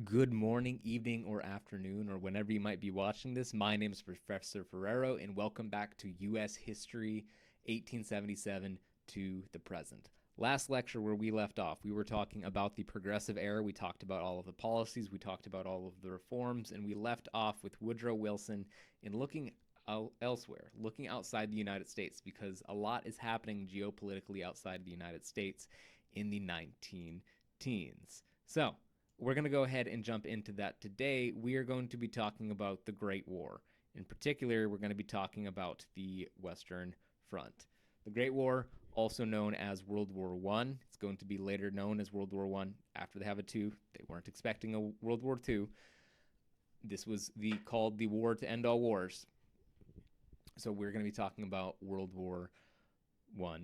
Good morning, evening, or afternoon, or whenever you might be watching this. My name is Professor Ferrero, and welcome back to U.S. History 1877 to the present. Last lecture, where we left off, we were talking about the Progressive Era. We talked about all of the policies, we talked about all of the reforms, and we left off with Woodrow Wilson in looking elsewhere, looking outside the United States, because a lot is happening geopolitically outside of the United States in the 19 teens. So, we're going to go ahead and jump into that today. We are going to be talking about the Great War. In particular, we're going to be talking about the Western Front. The Great War, also known as World War I, it's going to be later known as World War I after they have a II. They weren't expecting a World War II. This was called the war to end all wars. So we're going to be talking about World War I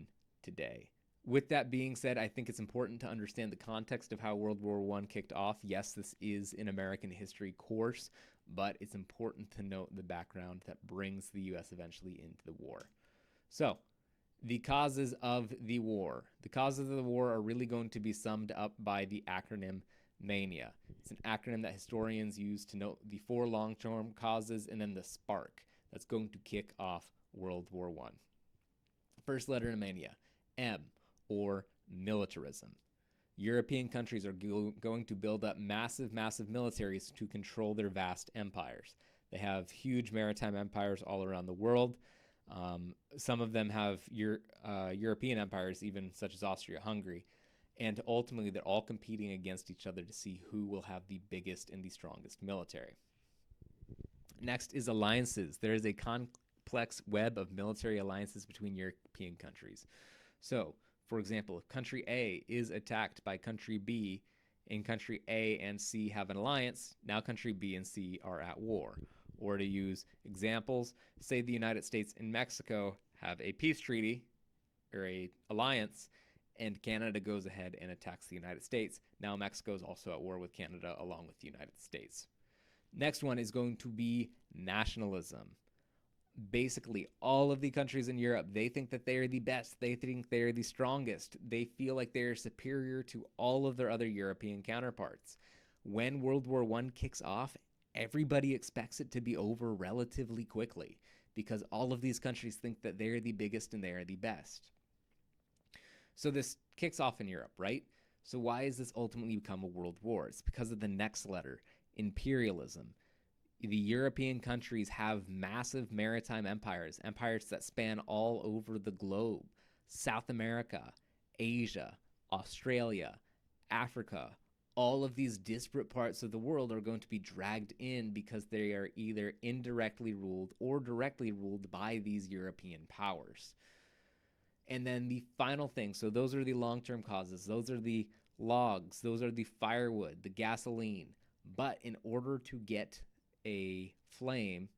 today. With that being said, I think it's important to understand the context of how World War I kicked off. Yes, this is an American history course, but it's important to note the background that brings the U.S. eventually into the war. So, the causes of the war. The causes of the war are really going to be summed up by the acronym MANIA. It's an acronym that historians use to note the four long-term causes and then the spark that's going to kick off World War I. First letter in MANIA, M, or militarism. European countries are going to build up massive militaries to control their vast empires. They have huge maritime empires all around the world. Some of them have European empires, even such as Austria-Hungary. And ultimately, they're all competing against each other to see who will have the biggest and the strongest military. Next is alliances. There is a complex web of military alliances between European countries. So, for example, if country A is attacked by country B and country A and C have an alliance, now country B and C are at war. Or to use examples, say the United States and Mexico have a peace treaty or a alliance, and Canada goes ahead and attacks the United States. Now Mexico is also at war with Canada along with the United States. Next one is going to be nationalism. Basically, all of the countries in Europe, they think that they are the best. They think they are the strongest. They feel like they are superior to all of their other European counterparts. When World War I kicks off, everybody expects it to be over relatively quickly because all of these countries think that they are the biggest and they are the best. So this kicks off in Europe, right? So why has this ultimately become a world war? It's because of the next letter, imperialism. The European countries have massive maritime empires, empires that span all over the globe. South America, Asia, Australia, Africa, all of these disparate parts of the world are going to be dragged in because they are either indirectly ruled or directly ruled by these European powers. And then the final thing, so those are the long-term causes. Those are the logs. Those are the firewood, the gasoline. But in order to get a flame,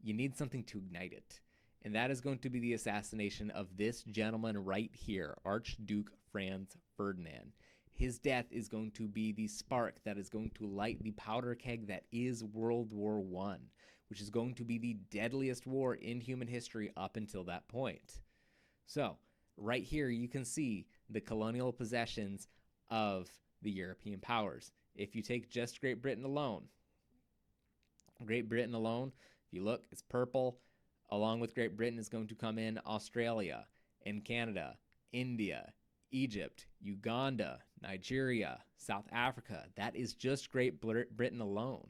you need something to ignite it. And that is going to be the assassination of this gentleman right here, Archduke Franz Ferdinand. His death is going to be the spark that is going to light the powder keg that is World War I, which is going to be the deadliest war in human history up until that point. So, right here you can see the colonial possessions of the European powers. If you take just Great Britain alone, if you look, it's purple. Along with Great Britain is going to come in Australia and Canada, India, Egypt, Uganda, Nigeria, South Africa. That is just Great Britain alone.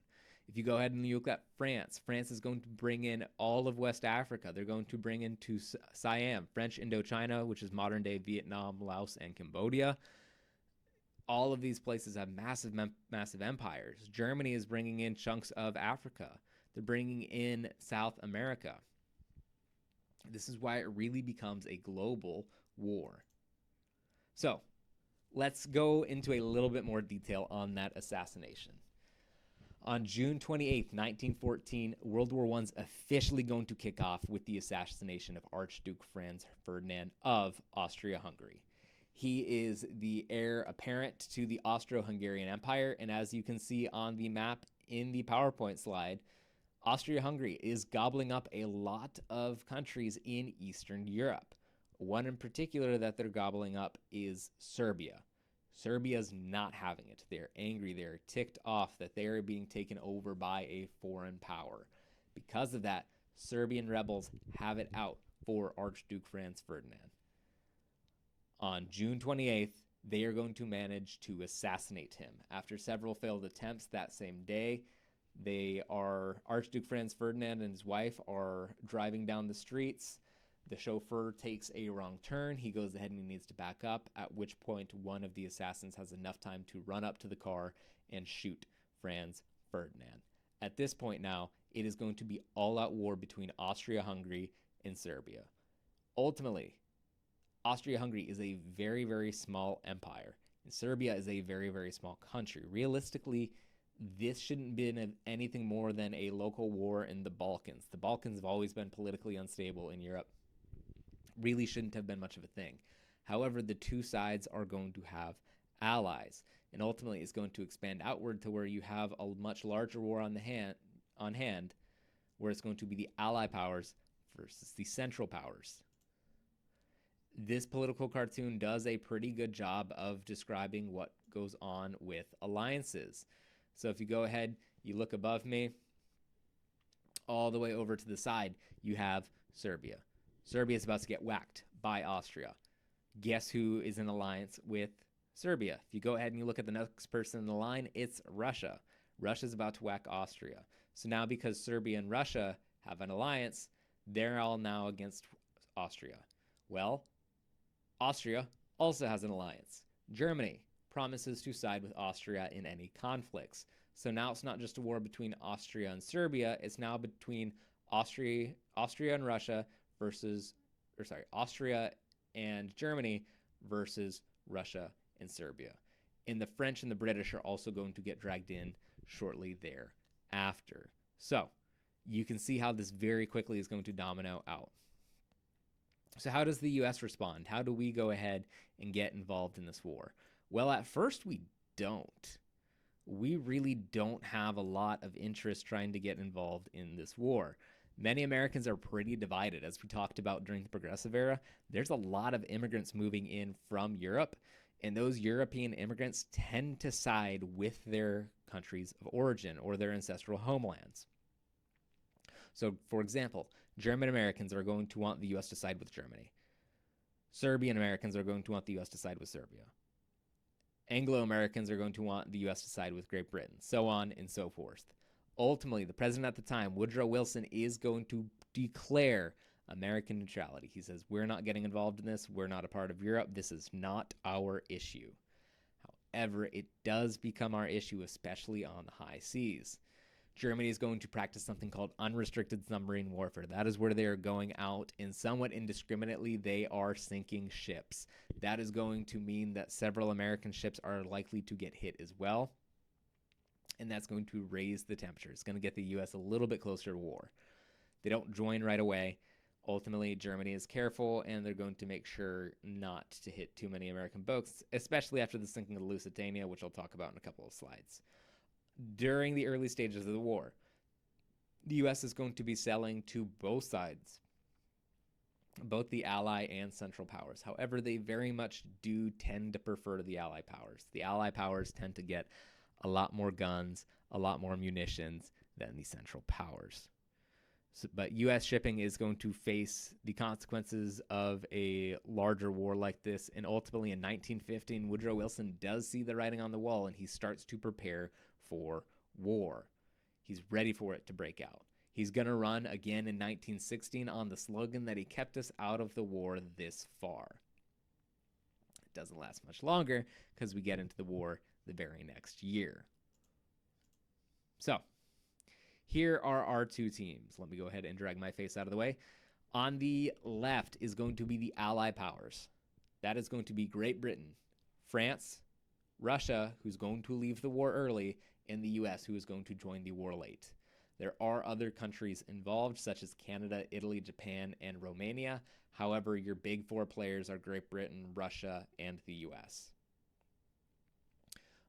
If you go ahead and you look at France, France is going to bring in all of West Africa. They're going to bring into Siam, French Indochina, which is modern-day Vietnam, Laos, and Cambodia. All of these places have massive empires. Germany is bringing in chunks of Africa. They're bringing in South America. This is why it really becomes a global war. So, let's go into a little bit more detail on that assassination. On June 28th, 1914, World War I's officially going to kick off with the assassination of Archduke Franz Ferdinand of Austria-Hungary. He is the heir apparent to the Austro-Hungarian Empire, and as you can see on the map in the PowerPoint slide, Austria-Hungary is gobbling up a lot of countries in Eastern Europe. One in particular that they're gobbling up is Serbia. Serbia's not having it. They're angry. They're ticked off that they are being taken over by a foreign power. Because of that, Serbian rebels have it out for Archduke Franz Ferdinand. On June 28th, they are going to manage to assassinate him. After several failed attempts that same day, Archduke Franz Ferdinand and his wife are driving down the streets. The chauffeur takes a wrong turn. He goes ahead and he needs to back up, at which point one of the assassins has enough time to run up to the car and shoot Franz Ferdinand. At this point now, it is going to be all-out war between Austria-Hungary and Serbia. Ultimately, Austria-Hungary is a very, very small empire, and Serbia is a very, very small country. Realistically, this shouldn't have been anything more than a local war in the Balkans. The Balkans have always been politically unstable in Europe. Really shouldn't have been much of a thing. However, the two sides are going to have allies, and ultimately it's going to expand outward to where you have a much larger war on hand, where it's going to be the ally powers versus the central powers. This political cartoon does a pretty good job of describing what goes on with alliances. So if you go ahead, you look above me, all the way over to the side, you have Serbia. Serbia is about to get whacked by Austria. Guess who is in alliance with Serbia? If you go ahead and you look at the next person in the line, it's Russia. Russia's about to whack Austria. So now because Serbia and Russia have an alliance, they're all now against Austria. Well, Austria also has an alliance. Germany promises to side with Austria in any conflicts. So now it's not just a war between Austria and Serbia, it's now between Austria and Russia Austria and Germany versus Russia and Serbia. And the French and the British are also going to get dragged in shortly thereafter. So you can see how this very quickly is going to domino out. So how does the U.S. respond? How do we go ahead and get involved in this war? Well, at first we don't. We really don't have a lot of interest trying to get involved in this war. Many Americans are pretty divided. As we talked about during the Progressive Era, there's a lot of immigrants moving in from Europe, and those European immigrants tend to side with their countries of origin or their ancestral homelands. So, for example, German Americans are going to want the U.S. to side with Germany. Serbian Americans are going to want the U.S. to side with Serbia. Anglo-Americans are going to want the U.S. to side with Great Britain, so on and so forth. Ultimately, the president at the time, Woodrow Wilson, is going to declare American neutrality. He says, we're not getting involved in this. We're not a part of Europe. This is not our issue. However, it does become our issue, especially on the high seas. Germany is going to practice something called unrestricted submarine warfare. That is where they are going out and somewhat indiscriminately they are sinking ships. That is going to mean that several American ships are likely to get hit as well. And that's going to raise the temperature. It's going to get the U.S. a little bit closer to war. They don't join right away. Ultimately, Germany is careful, and they're going to make sure not to hit too many American boats, especially after the sinking of the Lusitania, which I'll talk about in a couple of slides. During the early stages of the war, the U.S. is going to be selling to both sides, both the Ally and Central Powers. However, they very much do tend to prefer the Ally powers. The Ally powers tend to get a lot more guns, a lot more munitions than the Central Powers. But U.S. shipping is going to face the consequences of a larger war like this. And ultimately, in 1915, Woodrow Wilson does see the writing on the wall, and he starts to prepare for war. He's ready for it to break out. He's going to run again in 1916 on the slogan that he kept us out of the war this far. It doesn't last much longer because we get into the war the very next year. So, here are our two teams. Let me go ahead and drag my face out of the way. On the left is going to be the Ally powers. That is going to be Great Britain, France, Russia, who's going to leave the war early, and the U.S., who is going to join the war late. There are other countries involved, such as Canada, Italy, Japan, and Romania. However, your big four players are Great Britain, Russia, and the U.S.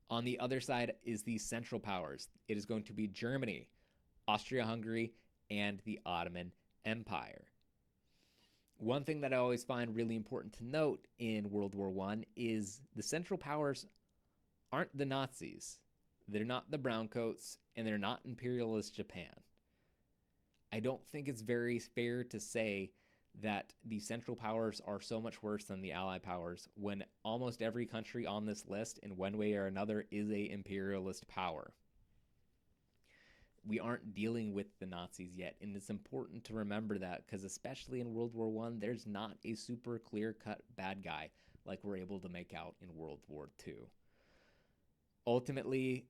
On the other side is the Central Powers. It is going to be Germany, Austria-Hungary, and the Ottoman Empire. One thing that I always find really important to note in World War I is the Central Powers aren't the Nazis. They're not the Browncoats, and they're not imperialist Japan. I don't think it's very fair to say that the Central Powers are so much worse than the Allied powers when almost every country on this list, in one way or another, is a imperialist power. We aren't dealing with the Nazis yet, and it's important to remember that, because especially in World War I, there's not a super clear-cut bad guy like we're able to make out in World War II. Ultimately,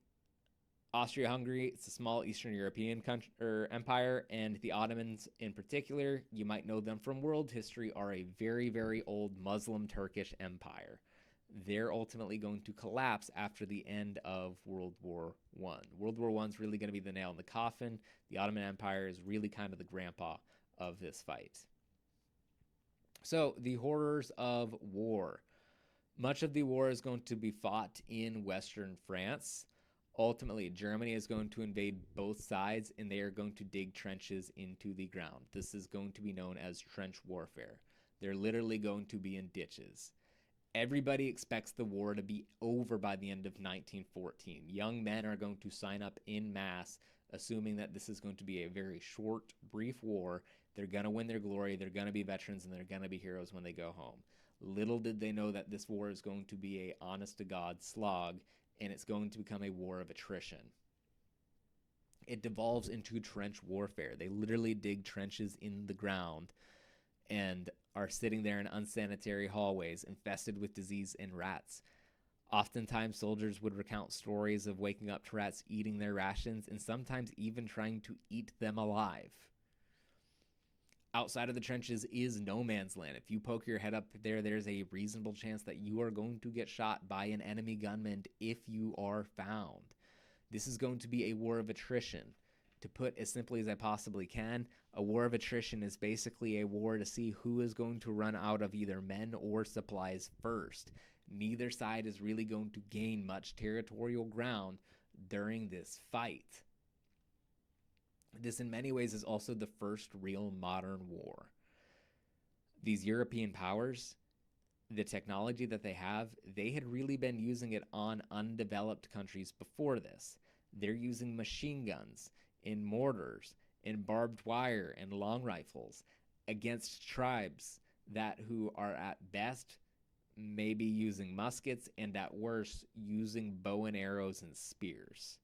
Austria-Hungary, it's a small Eastern European country, empire, and the Ottomans in particular, you might know them from world history, are a very, very old Muslim Turkish empire. They're ultimately going to collapse after the end of World War I. World War I is really going to be the nail in the coffin. The Ottoman Empire is really kind of the grandpa of this fight. So, the horrors of war. Much of the war is going to be fought in Western France. Ultimately, Germany is going to invade both sides, and they are going to dig trenches into the ground. This is going to be known as trench warfare. They're literally going to be in ditches. Everybody expects the war to be over by the end of 1914. Young men are going to sign up en masse, assuming that this is going to be a very short, brief war. They're going to win their glory, they're going to be veterans, and they're going to be heroes when they go home. Little did they know that this war is going to be a honest-to-God slog, and it's going to become a war of attrition. It devolves into trench warfare. They literally dig trenches in the ground and are sitting there in unsanitary hallways infested with disease and rats. Oftentimes, soldiers would recount stories of waking up to rats eating their rations and sometimes even trying to eat them alive. Outside of the trenches is no man's land. If you poke your head up there, there's a reasonable chance that you are going to get shot by an enemy gunman if you are found. This is going to be a war of attrition. To put as simply as I possibly can, a war of attrition is basically a war to see who is going to run out of either men or supplies first. Neither side is really going to gain much territorial ground during this fight. This in many ways is also the first real modern war. These European powers, the technology that they have, they had really been using it on undeveloped countries before this. They're using machine guns and mortars and barbed wire and long rifles against tribes that who are at best maybe using muskets and at worst using bow and arrows and spears.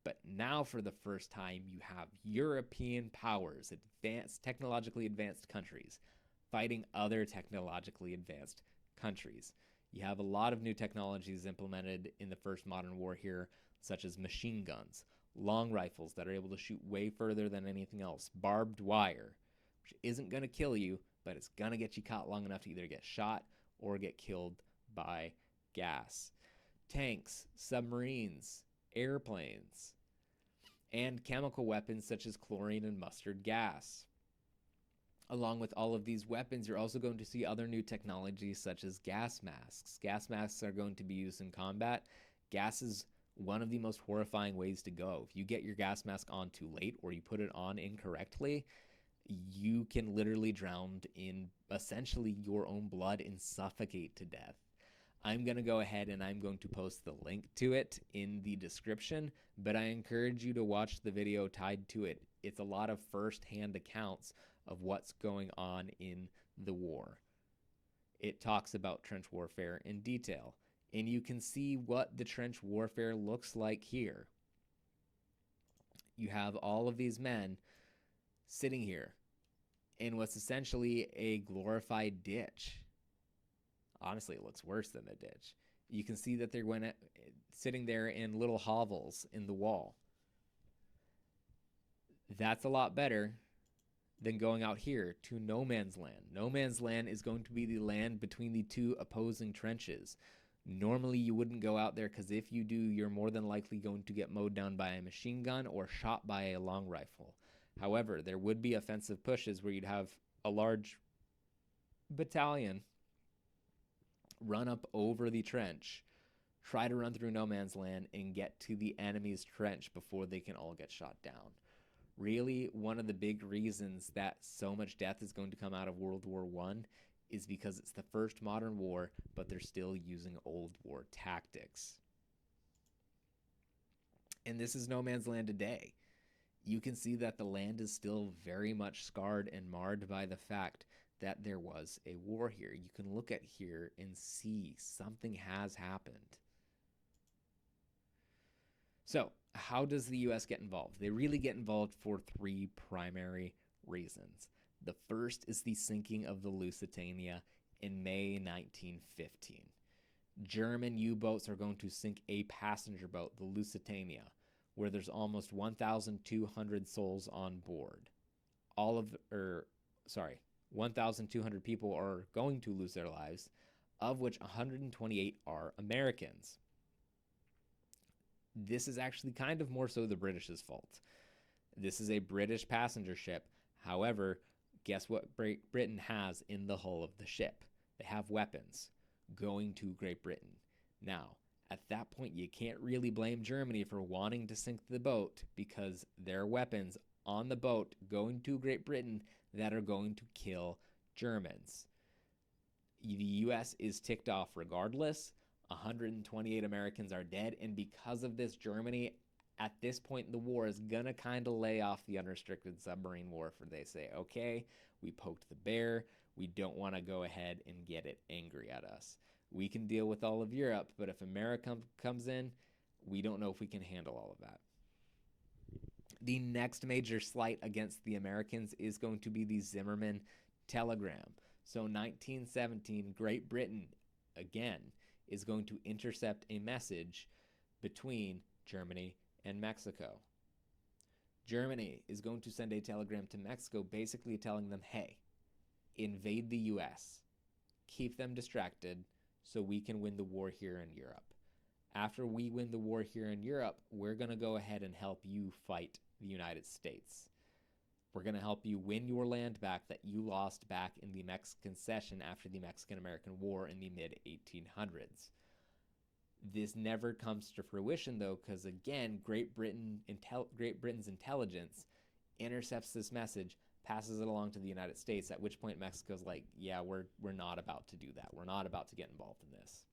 But now for the first time you have European powers, technologically advanced countries, fighting other technologically advanced countries. You have a lot of new technologies implemented in the first modern war here, such as machine guns, long rifles that are able to shoot way further than anything else, barbed wire, which isn't going to kill you, but it's going to get you caught long enough to either get shot or get killed by gas. Tanks, submarines, airplanes, and chemical weapons such as chlorine and mustard gas. Along with all of these weapons, you're also going to see other new technologies such as gas masks. Gas masks are going to be used in combat. Gas is one of the most horrifying ways to go. If you get your gas mask on too late or you put it on incorrectly, you can literally drown in essentially your own blood and suffocate to death. I'm going to go ahead and I'm going to post the link to it in the description, but I encourage you to watch the video tied to it. It's a lot of first-hand accounts of what's going on in the war. It talks about trench warfare in detail, and you can see what the trench warfare looks like here. You have all of these men sitting here in what's essentially a glorified ditch. Honestly, it looks worse than a ditch. You can see that they're sitting there in little hovels in the wall. That's a lot better than going out here to no man's land. No man's land is going to be the land between the two opposing trenches. Normally, you wouldn't go out there because if you do, you're more than likely going to get mowed down by a machine gun or shot by a long rifle. However, there would be offensive pushes where you'd have a large battalion run up over the trench, try to run through no man's land, and get to the enemy's trench before they can all get shot down. Really, one of the big reasons that so much death is going to come out of World War I is because it's the first modern war, but they're still using old war tactics. And this is no man's land today. You can see that the land is still very much scarred and marred by the fact that there was a war here. You can look at here and see something has happened. So, how does the US get involved? They really get involved for three primary reasons. The first is the sinking of the Lusitania in May 1915. German U-boats are going to sink a passenger boat, the Lusitania, where there's almost 1,200 souls on board. 1,200 people are going to lose their lives, of which 128 are Americans. This is actually kind of more so the British's fault. This is a British passenger ship. However, guess what Britain has in the hull of the ship? They have weapons going to Great Britain. Now, at that point, you can't really blame Germany for wanting to sink the boat because there are weapons on the boat going to Great Britain that are going to kill Germans. The US is ticked off regardless. 128 Americans are dead, and because of this, Germany at this point in the war is gonna kind of lay off the unrestricted submarine warfare. They say, okay, we poked the bear, we don't want to go ahead and get it angry at us. We can deal with all of Europe, but if America comes in, we don't know if we can handle all of that. The next major slight against the Americans is going to be the Zimmermann telegram. So 1917, Great Britain, again, is going to intercept a message between Germany and Mexico. Germany is going to send a telegram to Mexico basically telling them, hey, invade the US, keep them distracted so we can win the war here in Europe. After we win the war here in Europe, we're going to go ahead and help you fight the United States. We're going to help you win your land back that you lost back in the Mexican cession after the Mexican-American War in the mid-1800s. This never comes to fruition, though, because, again, Great Britain's intelligence intercepts this message, passes it along to the United States, at which point Mexico's like, yeah, we're not about to do that. We're not about to get involved in this.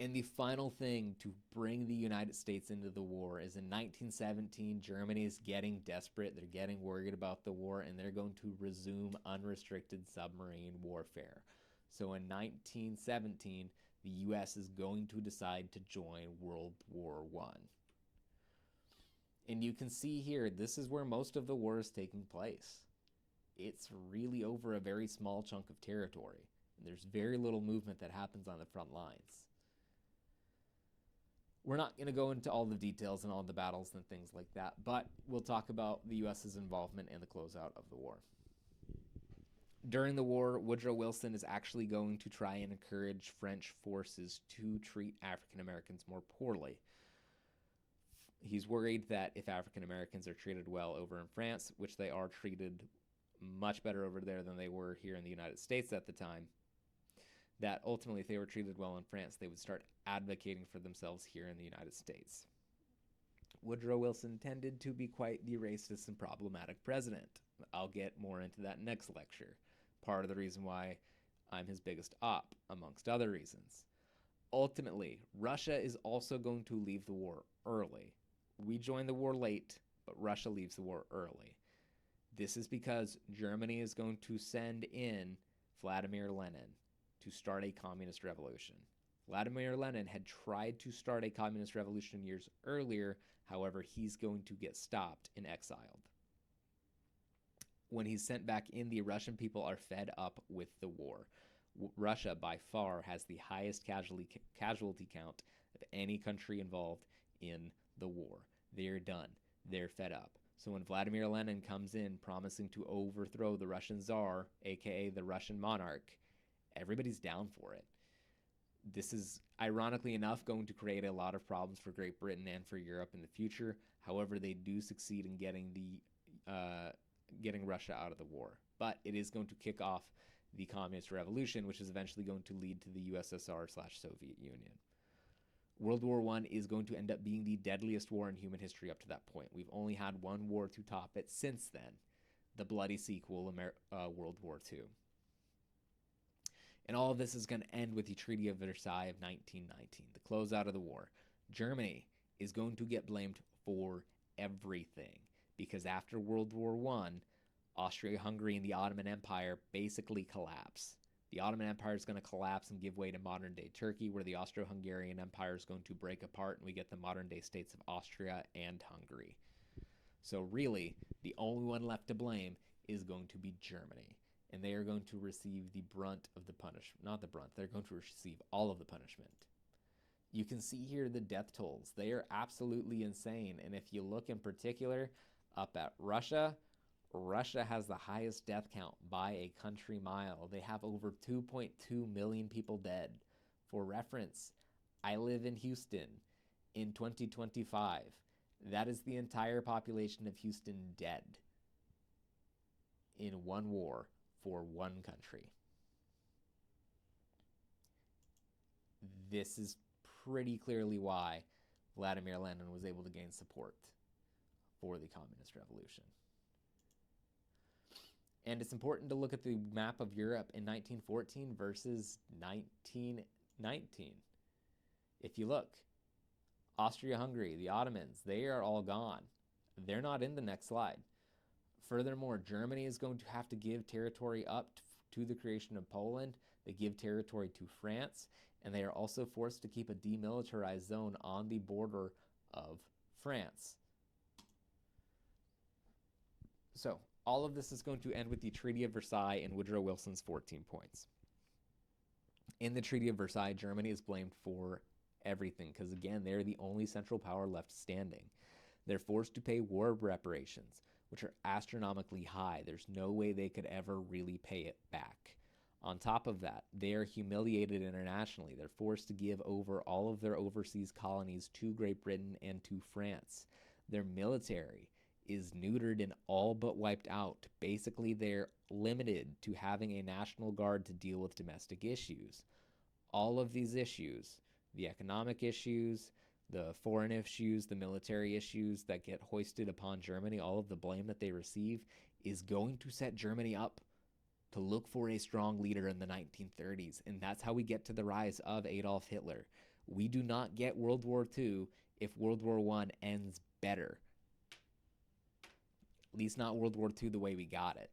And the final thing to bring the United States into the war is in 1917, Germany is getting desperate. They're getting worried about the war, and they're going to resume unrestricted submarine warfare. So in 1917, the U.S. is going to decide to join World War I. And you can see here, this is where most of the war is taking place. It's really over a very small chunk of territory. And there's very little movement that happens on the front lines. We're not going to go into all the details and all the battles and things like that, but we'll talk about the U.S.'s involvement and the closeout of the war. During the war, Woodrow Wilson is actually going to try and encourage French forces to treat African Americans more poorly. He's worried that if African Americans are treated well over in France, which they are treated much better over there than they were here in the United States at the time, that ultimately if they were treated well in France, they would start advocating for themselves here in the United States. Woodrow Wilson tended to be quite the racist and problematic president. I'll get more into that next lecture. Part of the reason why I'm his biggest op, amongst other reasons. Ultimately, Russia is also going to leave the war early. We join the war late, but Russia leaves the war early. This is because Germany is going to send in Vladimir Lenin to start a communist revolution. Vladimir Lenin had tried to start a communist revolution years earlier, however, he's going to get stopped and exiled. When he's sent back in, the Russian people are fed up with the war. Russia, by far, has the highest casualty count of any country involved in the war. They're done. They're fed up. So when Vladimir Lenin comes in promising to overthrow the Russian Tsar, aka the Russian monarch, everybody's down for it. This is, ironically enough, going to create a lot of problems for Great Britain and for Europe in the future. However, they do succeed in getting Russia out of the war. But it is going to kick off the Communist Revolution, which is eventually going to lead to the USSR/Soviet Union. World War I is going to end up being the deadliest war in human history up to that point. We've only had one war to top it since then, the bloody sequel, World War II. And all of this is going to end with the Treaty of Versailles of 1919, the closeout of the war. Germany is going to get blamed for everything because after World War I, Austria-Hungary and the Ottoman Empire basically collapse. The Ottoman Empire is going to collapse and give way to modern-day Turkey, where the Austro-Hungarian Empire is going to break apart, and we get the modern-day states of Austria and Hungary. So really, the only one left to blame is going to be Germany, and they are going to receive the brunt of the punishment. Not the brunt, they're going to receive all of the punishment. You can see here the death tolls. They are absolutely insane, and if you look in particular up at Russia, Russia has the highest death count by a country mile. They have over 2.2 million people dead. For reference, I live in Houston in 2025. That is the entire population of Houston dead in one war for one country. This is pretty clearly why Vladimir Lenin was able to gain support for the Communist Revolution. And it's important to look at the map of Europe in 1914 versus 1919. If you look, Austria-Hungary, the Ottomans, they are all gone. They're not in the next slide. Furthermore, Germany is going to have to give territory up to the creation of Poland. They give territory to France, and they are also forced to keep a demilitarized zone on the border of France. So, all of this is going to end with the Treaty of Versailles and Woodrow Wilson's 14 points. In the Treaty of Versailles, Germany is blamed for everything because, again, they're the only central power left standing. They're forced to pay war reparations, which are astronomically high. There's no way they could ever really pay it back. On top of that, they are humiliated internationally. They're forced to give over all of their overseas colonies to Great Britain and to France. Their military is neutered and all but wiped out. Basically, they're limited to having a national guard to deal with domestic issues. All of these issues, the economic issues, the foreign issues, the military issues that get hoisted upon Germany, all of the blame that they receive is going to set Germany up to look for a strong leader in the 1930s. And that's how we get to the rise of Adolf Hitler. We do not get World War II if World War I ends better. At least not World War II the way we got it.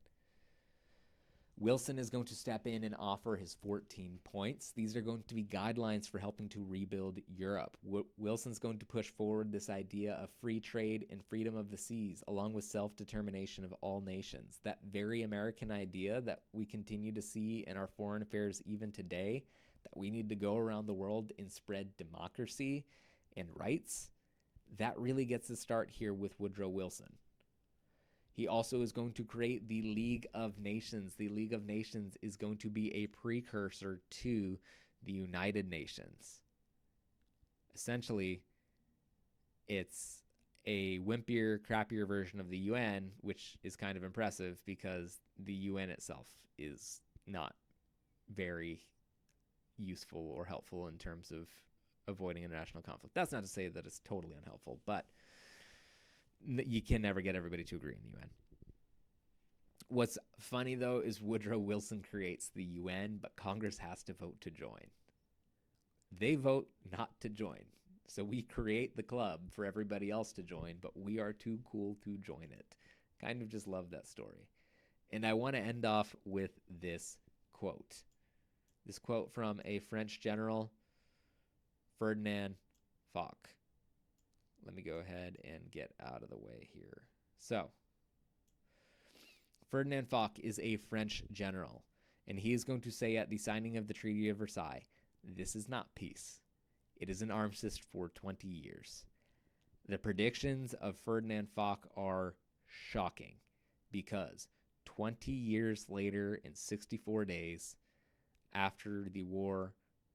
Wilson is going to step in and offer his 14 points. These are going to be guidelines for helping to rebuild Europe. Wilson's going to push forward this idea of free trade and freedom of the seas, along with self-determination of all nations. That very American idea that we continue to see in our foreign affairs even today, that we need to go around the world and spread democracy and rights, that really gets to start here with Woodrow Wilson. He also is going to create the League of Nations. The League of Nations is going to be a precursor to the United Nations. Essentially, it's a wimpier, crappier version of the UN, which is kind of impressive because the UN itself is not very useful or helpful in terms of avoiding international conflict. That's not to say that it's totally unhelpful, but you can never get everybody to agree in the UN. What's funny, though, is Woodrow Wilson creates the UN, but Congress has to vote to join. They vote not to join. So we create the club for everybody else to join, but we are too cool to join it. Kind of just love that story. And I want to end off with this quote. This quote from a French general, Ferdinand Foch. Let me go ahead and get out of the way here. So, Ferdinand Foch is a French general, and he is going to say at the signing of the Treaty of Versailles, this is not peace. It is an armistice for 20 years. The predictions of Ferdinand Foch are shocking because 20 years later in 64 days, after the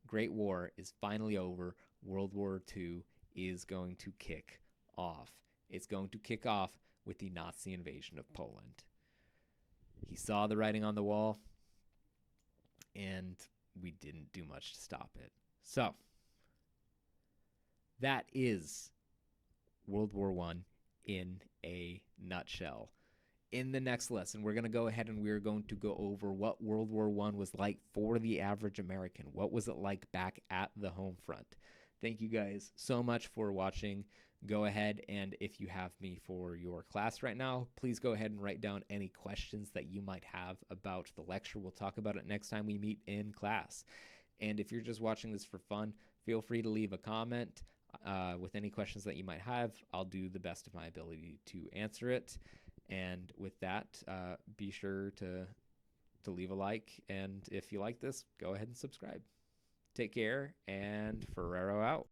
Great War is finally over, World War II is going to kick off. It's going to kick off with the Nazi invasion of Poland. He saw the writing on the wall, and we didn't do much to stop it. So, that is World War I in a nutshell. In the next lesson, we're going to go ahead and we're going to go over what World War I was like for the average American. What was it like back at the home front? Thank you guys so much for watching. Go ahead, and if you have me for your class right now, please go ahead and write down any questions that you might have about the lecture. We'll talk about it next time we meet in class. And if you're just watching this for fun, feel free to leave a comment with any questions that you might have. I'll do the best of my ability to answer it. And with that, be sure to leave a like. And if you like this, go ahead and subscribe. Take care, and Ferrero out.